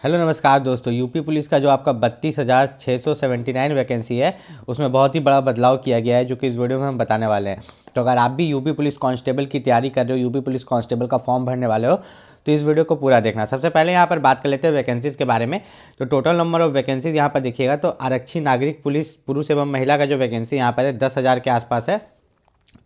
Hello नमस्कार दोस्तों। UP police का जो आपका 32,679 वैकेंसी है उसमें बहुत ही बड़ा बदलाव किया गया है, जो कि इस वीडियो में हम बताने वाले हैं। तो अगर आप भी यूपी पुलिस कांस्टेबल की तैयारी कर रहे हो, यूपी पुलिस कांस्टेबल का फॉर्म भरने वाले हो, तो इस वीडियो को पूरा देखना। सबसे पहले यहाँ पर बात कर लेते हैं वैकेंसीज़ के बारे में। तो टोटल नंबर ऑफ वैकेंसीज यहाँ पर देखिएगा तो आरक्षी नागरिक पुलिस पुरुष एवं महिला का जो वैकेंसी यहाँ पर है 10,000 के आसपास है।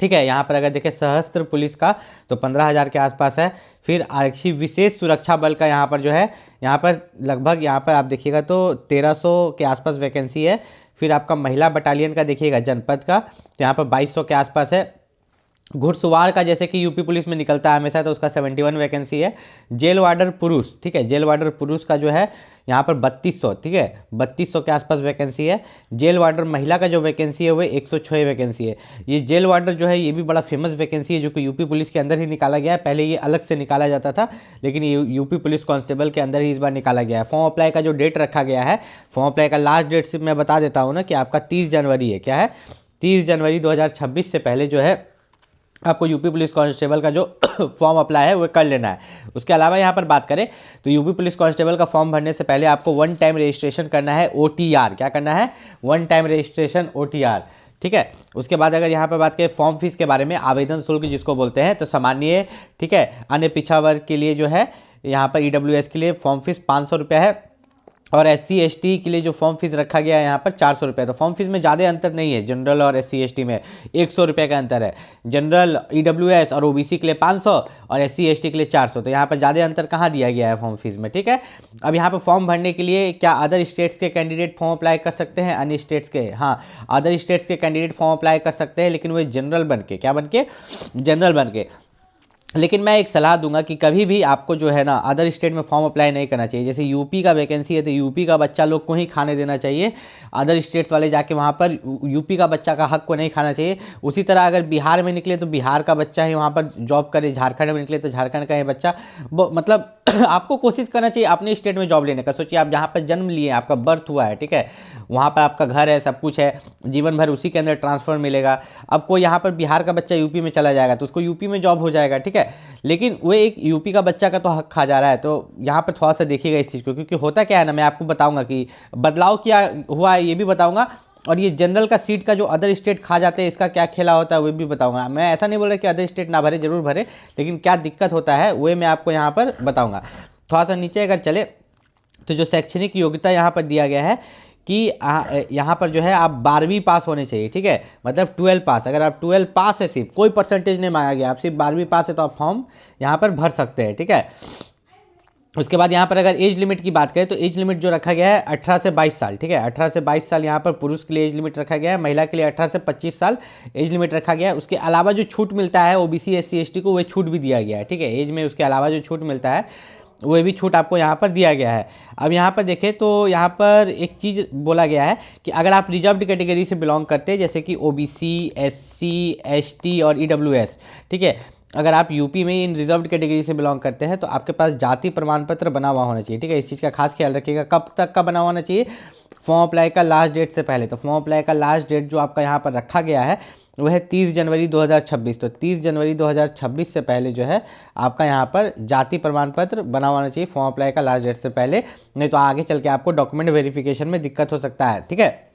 ठीक है, यहाँ पर अगर देखें सशस्त्र पुलिस का तो 15,000 के आसपास है। फिर आरक्षी विशेष सुरक्षा बल का यहाँ पर जो है, यहाँ पर लगभग यहाँ पर आप देखिएगा तो 1300 के आसपास वैकेंसी है। फिर आपका महिला बटालियन का देखिएगा जनपद का, तो यहाँ पर 2200 के आसपास है। घुड़सवार का जैसे कि यूपी पुलिस में निकलता है हमेशा, तो उसका 71 वैकेंसी है। जेल वार्डर पुरुष, ठीक है, जेल वार्डर पुरुष का जो है यहाँ पर 3200, ठीक है, 3200 के आसपास वैकेंसी है। जेल वार्डर महिला का जो वैकेंसी है वो 106 वैकेंसी है। ये जेल वार्डर जो है ये भी बड़ा फेमस वैकेंसी है, जो कि यूपी पुलिस के अंदर ही निकाला गया है। पहले ये अलग से निकाला जाता था, लेकिन ये यूपी पुलिस कांस्टेबल के अंदर ही इस बार निकाला गया है। फॉर्म अप्लाई का जो डेट रखा गया है, फॉर्म अप्लाई का लास्ट डेट सिर्फ मैं बता देता हूँ ना कि आपका 30 जनवरी है। क्या है? 30 जनवरी 2026 से पहले जो है आपको यूपी पुलिस कांस्टेबल का जो फॉर्म अप्लाई है वो कर लेना है। उसके अलावा यहाँ पर बात करें तो यूपी पुलिस कांस्टेबल का फॉर्म भरने से पहले आपको 1 टाइम रजिस्ट्रेशन करना है, OTR। क्या करना है? 1 टाइम रजिस्ट्रेशन, OTR। ठीक है। उसके बाद अगर यहाँ पर बात करें फॉर्म फीस के बारे में, आवेदन शुल्क जिसको बोलते हैं, तो सामान्य, ठीक है, अन्य पिछड़ा वर्ग के लिए जो है यहाँ पर EWS के लिए फॉर्म फीस 500 रुपये है, और SC ST के लिए जो फॉर्म फीस रखा गया है यहाँ पर 400 रुपये। तो फॉर्म फीस में ज़्यादा अंतर नहीं है, जनरल और SC ST में 100 रुपये का अंतर है। जनरल, EWS और OBC के लिए 500 और SC ST के लिए 400। तो यहाँ पर ज़्यादा अंतर कहाँ दिया गया है फॉर्म फीस में, ठीक है। अब यहाँ पर फॉर्म भरने के लिए क्या अदर स्टेट्स के कैंडिडेट फॉर्म अप्लाई कर सकते हैं? अन्य स्टेट्स के, हाँ, अदर स्टेट्स के कैंडिडेट फॉर्म अप्लाई कर सकते हैं, लेकिन वो जनरल बन के, क्या बन के? जनरल बन के। लेकिन मैं एक सलाह दूंगा कि कभी भी आपको जो है ना अदर स्टेट में फॉर्म अप्लाई नहीं करना चाहिए। जैसे यूपी का वैकेंसी है तो यूपी का बच्चा लोग को ही खाने देना चाहिए, अदर स्टेट्स वाले जाके वहाँ पर यूपी का बच्चा का हक को नहीं खाना चाहिए। उसी तरह अगर बिहार में निकले तो बिहार का बच्चा ही वहाँ पर जॉब करे, झारखंड में निकले तो झारखंड का ही बच्चा, मतलब आपको कोशिश करना चाहिए अपने स्टेट में जॉब लेने का। सोचिए आप जहाँ पर जन्म लिए, आपका बर्थ हुआ है, ठीक है, वहाँ पर आपका घर है, सब कुछ है, जीवन भर उसी के अंदर ट्रांसफर मिलेगा। अब कोई यहाँ पर बिहार का बच्चा यूपी में चला जाएगा तो उसको यूपी में जॉब हो जाएगा, ठीक है, लेकिन वो एक यूपी का बच्चा का तो हक खा जा रहा है। तो यहाँ पर थोड़ा सा देखिएगा इस चीज़ को, क्योंकि होता क्या है ना, मैं आपको बताऊंगा कि बदलाव क्या हुआ है ये भी बताऊंगा, और ये जनरल का सीट का जो अदर स्टेट खा जाते हैं इसका क्या खेला होता है वो भी बताऊंगा। मैं ऐसा नहीं बोल रहा कि अदर स्टेट ना भरे, जरूर भरे, लेकिन क्या दिक्कत होता है वो मैं आपको यहाँ पर बताऊंगा। थोड़ा सा नीचे अगर चले तो जो शैक्षणिक योग्यता यहाँ पर दिया गया है कि यहाँ पर जो है आप 12वीं पास होने चाहिए, ठीक है, मतलब 12 पास। अगर आप 12 पास है, सिर्फ कोई परसेंटेज नहीं मांगा गया, आप सिर्फ 12वीं पास है तो आप फॉर्म यहाँ पर भर सकते हैं, ठीक है। उसके बाद यहाँ पर अगर एज लिमिट की बात करें तो एज लिमिट जो रखा गया है 18 से 22 साल, ठीक है, 18 से 22 साल यहाँ पर पुरुष के लिए एज लिमिट रखा गया है, महिला के लिए 18 से 25 साल एज लिमिट रखा गया है। उसके अलावा जो छूट मिलता है OBC SC ST को, वह छूट भी दिया गया है, ठीक है, एज में उसके अलावा जो छूट मिलता है वो भी छूट आपको यहाँ पर दिया गया है। अब यहाँ पर देखें तो यहाँ पर एक चीज़ बोला गया है कि अगर आप रिजर्व्ड कैटेगरी से बिलोंग करते हैं, जैसे कि OBC SC ST और EWS, ठीक है, अगर आप यूपी में इन रिजर्व्ड कैटेगरी से बिलोंग करते हैं तो आपके पास जाति प्रमाण पत्र बना हुआ होना चाहिए, ठीक है, इस चीज़ का खास ख्याल रखिएगा। कब तक का बना होना चाहिए? फॉर्म अप्लाई का लास्ट डेट से पहले। तो फॉर्म अप्लाई का लास्ट डेट जो आपका यहाँ पर रखा गया है वह है 30 जनवरी 2026। तो 30 जनवरी 2026 से पहले जो है आपका यहाँ पर जाति प्रमाण पत्र बना होना चाहिए, फॉर्म अप्लाई का लास्ट डेट से पहले, नहीं तो आगे चल के आपको डॉक्यूमेंट वेरिफिकेशन में दिक्कत हो सकता है, ठीक है।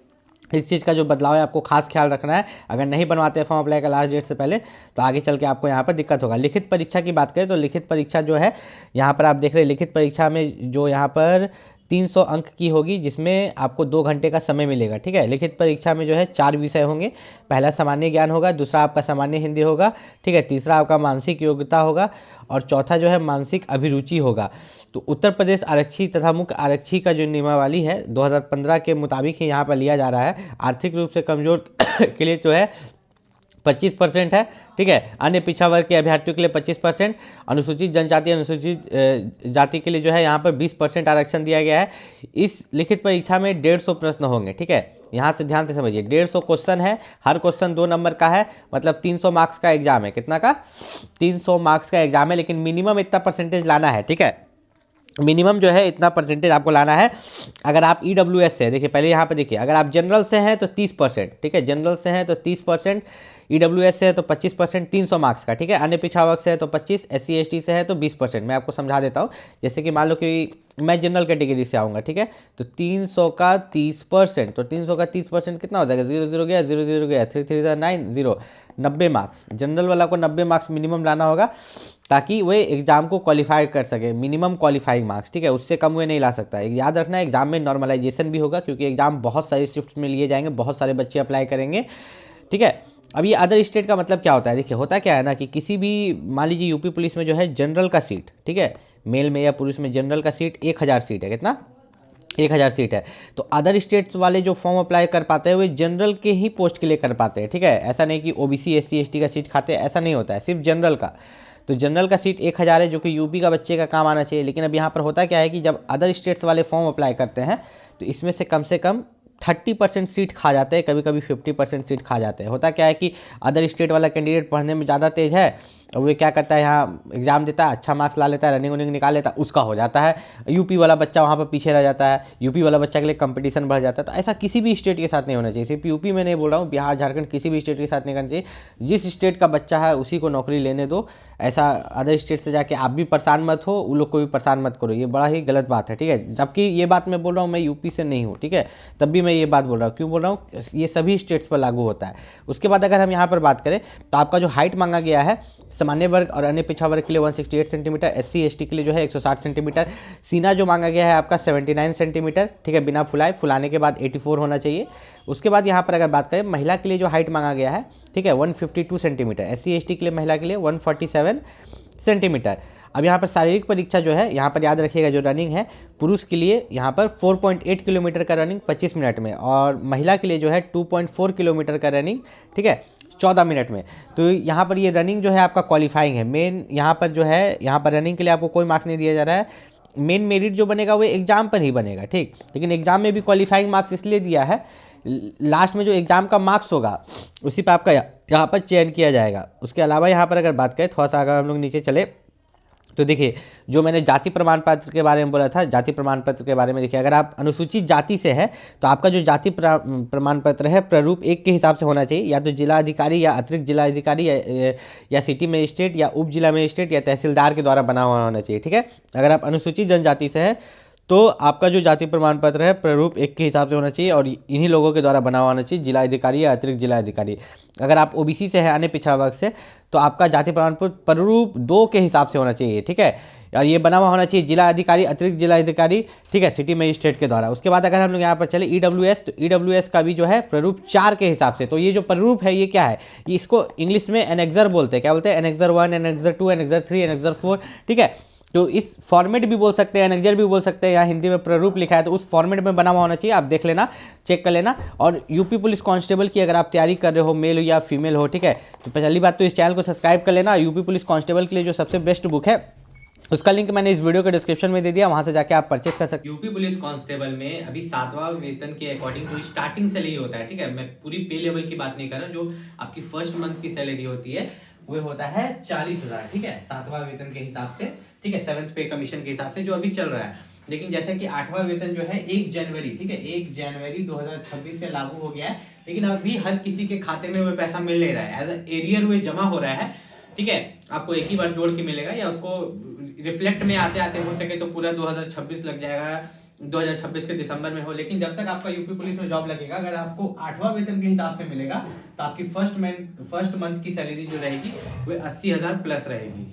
इस चीज़ का जो बदलाव है आपको खास ख्याल रखना है। अगर नहीं बनवाते फॉर्म अप्लाई का लास्ट डेट से पहले तो आगे चल के आपको यहाँ पर दिक्कत होगा। लिखित परीक्षा की बात करें तो लिखित परीक्षा जो है यहाँ पर आप देख रहे हैं, लिखित परीक्षा में जो यहाँ पर 300 अंक की होगी, जिसमें आपको 2 घंटे का समय मिलेगा, ठीक है। लिखित परीक्षा में जो है 4 विषय होंगे। पहला सामान्य ज्ञान होगा, दूसरा आपका सामान्य हिंदी होगा, ठीक है, तीसरा आपका मानसिक योग्यता होगा, और चौथा जो है मानसिक अभिरुचि होगा। तो उत्तर प्रदेश आरक्षी तथा मुख्य आरक्षी का जो नियमावली है 2015 के मुताबिक ही यहाँ पर लिया जा रहा है। आर्थिक रूप से कमजोर के लिए जो है 25% है, ठीक है, अन्य पिछड़ा वर्ग के अभ्यर्थियों के लिए 25%, अनुसूचित जनजाति अनुसूचित जाति के लिए जो है यहाँ पर 20% आरक्षण दिया गया है। इस लिखित परीक्षा में 150 प्रश्न होंगे, ठीक है, यहाँ से ध्यान से समझिए, 150 क्वेश्चन है, हर क्वेश्चन 2 नंबर का है, मतलब 300 मार्क्स का एग्जाम है। कितना का? 300 मार्क्स का एग्जाम है, लेकिन मिनिमम इतना परसेंटेज लाना है, ठीक है, मिनिमम जो है इतना परसेंटेज आपको लाना है। अगर आप EWS से, देखिए पहले यहाँ पे देखिए, अगर आप जनरल से हैं तो 30%, ठीक है, जनरल से हैं तो 30%, EWS से है तो 25% 300 मार्क्स का, ठीक है। अन्य पिछड़ा वर्ग से है तो 25, SC ST से है तो 20%। मैं आपको समझा देता हूँ। जैसे कि मान लो कि मैं जनरल कैटेगरी से आऊँगा, ठीक है, तो 300 का 30%, तो 300 का 30% कितना हो जाएगा, 0 0 गया, 0 0 गया, 3 3 9 0, 90 मार्क्स। जनरल वाला को 90 मार्क्स मिनिमम लाना होगा ताकि वे एग्जाम को क्वालिफाई कर सके, मिनिमम क्वालिफाइंग मार्क्स, ठीक है, उससे कम वे नहीं ला सकता है। याद रखना एग्जाम में नॉर्मलाइजेशन भी होगा क्योंकि एग्जाम बहुत सारी शिफ्ट में लिए जाएंगे, बहुत सारे बच्चे अप्लाई करेंगे, ठीक है। अब ये अदर स्टेट का मतलब क्या होता है, देखिए होता क्या है ना कि किसी भी, मान लीजिए यूपी पुलिस में जो है जनरल का सीट, ठीक है, मेल में या पुरुष में जनरल का सीट 1000 सीट है, कितना, 1000 सीट है। तो अदर स्टेट्स वाले जो फॉर्म अप्लाई कर पाते हैं वे जनरल के ही पोस्ट के लिए कर पाते हैं, ठीक है। ऐसा नहीं कि OBC SC ST का सीट खाते हैं, ऐसा नहीं होता है, सिर्फ जनरल का। तो जनरल का सीट 1000 है जो कि यूपी का बच्चे का काम आना चाहिए। लेकिन अब यहाँ पर होता क्या है कि जब अदर स्टेट्स वाले फॉर्म अप्लाई करते हैं तो इसमें से कम 30% सीट खा जाते हैं, कभी कभी 50% सीट खा जाते हैं। होता क्या है कि अदर स्टेट वाला कैंडिडेट पढ़ने में ज़्यादा तेज है और वे क्या करता है, यहाँ एग्जाम देता है, अच्छा मार्क्स ला लेता है, रनिंग वनिंग निकाल लेता है, उसका हो जाता है। यूपी वाला बच्चा वहाँ पर पीछे रह जाता है, यूपी वाला बच्चा के लिए कंपटीशन बढ़ जाता है। तो ऐसा किसी भी स्टेट के साथ नहीं होना चाहिए। सिर्फ यूपी में नहीं बोल रहा हूँ, बिहार झारखंड किसी भी स्टेट के साथ नहीं करना चाहिए। जिस स्टेट का बच्चा है उसी को नौकरी लेने दो। ऐसा अदर स्टेट से जाके आप भी परेशान मत हो, उन लोग को भी परेशान मत करो, ये बड़ा ही गलत बात है, ठीक है। जबकि ये बात मैं बोल रहा हूँ, मैं यूपी से नहीं हूँ, ठीक है, तब भी मैं ये बात बोल रहा हूँ। क्यों बोल रहा हूँ, ये सभी स्टेट्स पर लागू होता है। उसके बाद अगर हम यहाँ पर बात करें तो आपका जो हाइट मांगा गया है सामान्य वर्ग और अन्य पिछड़ा वर्ग के लिए 168 सेंटीमीटर, SC ST के लिए जो है 160 सेंटीमीटर, सीना जो मांगा गया है आपका 79 सेंटीमीटर, ठीक है, बिना फुलाए, फुलाने के बाद 84 होना चाहिए। उसके बाद यहाँ पर अगर बात करें महिला के लिए जो हाइट मांगा गया है, ठीक है, 152 सेंटीमीटर, SC ST के लिए महिला के लिए 147 सेंटीमीटर। अब यहाँ पर शारीरिक परीक्षा जो है, यहाँ पर याद रखिएगा जो रनिंग है पुरुष के लिए यहाँ पर 4.8 किलोमीटर का रनिंग 25 मिनट में, और महिला के लिए जो है 2.4 किलोमीटर का रनिंग, ठीक है, 14 मिनट में। तो यहाँ पर ये रनिंग जो है आपका क्वालिफाइंग है। मेन यहाँ पर जो है, यहाँ पर रनिंग के लिए आपको कोई मार्क्स नहीं दिया जा रहा है। मेन मेरिट जो बनेगा वो एग्जाम पर ही बनेगा, ठीक। लेकिन एग्जाम में भी क्वालिफाइंग मार्क्स इसलिए दिया है, लास्ट में जो एग्जाम का मार्क्स होगा उसी पर आपका यहाँ पर चयन किया जाएगा। उसके अलावा यहाँ पर अगर बात करें थोड़ा सा, अगर हम लोग नीचे चले तो देखिए जो मैंने जाति प्रमाण पत्र के बारे में बोला था, जाति प्रमाण पत्र के बारे में देखिए, अगर आप अनुसूचित जाति से है तो आपका जो जाति प्रमाण पत्र है प्रारूप 1 के हिसाब से होना चाहिए, या तो जिला अधिकारी या अतिरिक्त जिला अधिकारी या सिटी मजिस्ट्रेट या उप जिला मजिस्ट्रेट या तहसीलदार के द्वारा बना हुआ होना चाहिए, ठीक है। अगर आप अनुसूचित जनजाति से है तो आपका जो जाति प्रमाण पत्र है प्रारूप 1 के हिसाब से होना चाहिए और इन्हीं लोगों के द्वारा बना हुआ होना चाहिए, जिला अधिकारी या अतिरिक्त जिला अधिकारी। अगर आप OBC से है, अन्य पिछड़ा वर्ग से, तो आपका जाति प्रमाण पत्र प्रारूप 2 के हिसाब से होना चाहिए, ठीक है, और ये बना हुआ होना चाहिए जिला अधिकारी, अतिरिक्त जिला अधिकारी, ठीक है, सिटी मजिस्ट्रेट के द्वारा। उसके बाद अगर हम लोग यहाँ पर चले EWS, तो EWS का भी जो है प्रारूप 4 के हिसाब से। तो ये जो प्रारूप है ये क्या है, ये इसको इंग्लिश में एनेक्सर बोलते हैं। क्या बोलते हैं, एनेक्सर 1, एनेक्सर 2, एनेक्सर 3, एनेक्सर 4, ठीक है। तो इस फॉर्मेट भी बोल सकते हैं, एनेक्सर भी बोल सकते हैं, यहाँ हिंदी में प्रारूप लिखा है तो उस फॉर्मेट में बना हुआ होना चाहिए, आप देख लेना, चेक कर लेना। और यूपी पुलिस कांस्टेबल की अगर आप तैयारी कर रहे हो, मेल हो या फीमेल हो, ठीक है, तो पहली बात तो इस चैनल को सब्सक्राइब कर लेना। यूपी पुलिस कांस्टेबल के लिए जो सबसे बेस्ट बुक है उसका लिंक मैंने इस वीडियो के डिस्क्रिप्शन में दे दिया, वहां से जाके आप परचेस कर सकते हैं। यूपी पुलिस कांस्टेबल में अभी 7वां वेतन के अकॉर्डिंग जो स्टार्टिंग सैलरी होता है, ठीक है, मैं पूरी पे लेवल की बात नहीं कर रहा, जो आपकी फर्स्ट मंथ की सैलरी होती है वो होता है 40,000, ठीक है, 7वां वेतन के हिसाब से, ठीक है, 7th पे कमीशन के हिसाब से जो अभी चल रहा है। लेकिन जैसे कि 8वां वेतन जो है 1 जनवरी, ठीक है, 1 जनवरी 2026 से लागू हो गया है, लेकिन अभी हर किसी के खाते में वो पैसा मिल नहीं रहा है, एज एरियर वो जमा हो रहा है, ठीक है। आपको एक ही बार जोड़ के मिलेगा या उसको रिफ्लेक्ट में आते आते हो सके तो पूरा 2026 लग जाएगा, 2026 के दिसंबर में हो। लेकिन जब तक आपका यूपी पुलिस में जॉब लगेगा, अगर आपको 8वां वेतन के हिसाब से मिलेगा तो आपकी फर्स्ट मंथ की सैलरी जो रहेगी वो 80,000 प्लस रहेगी।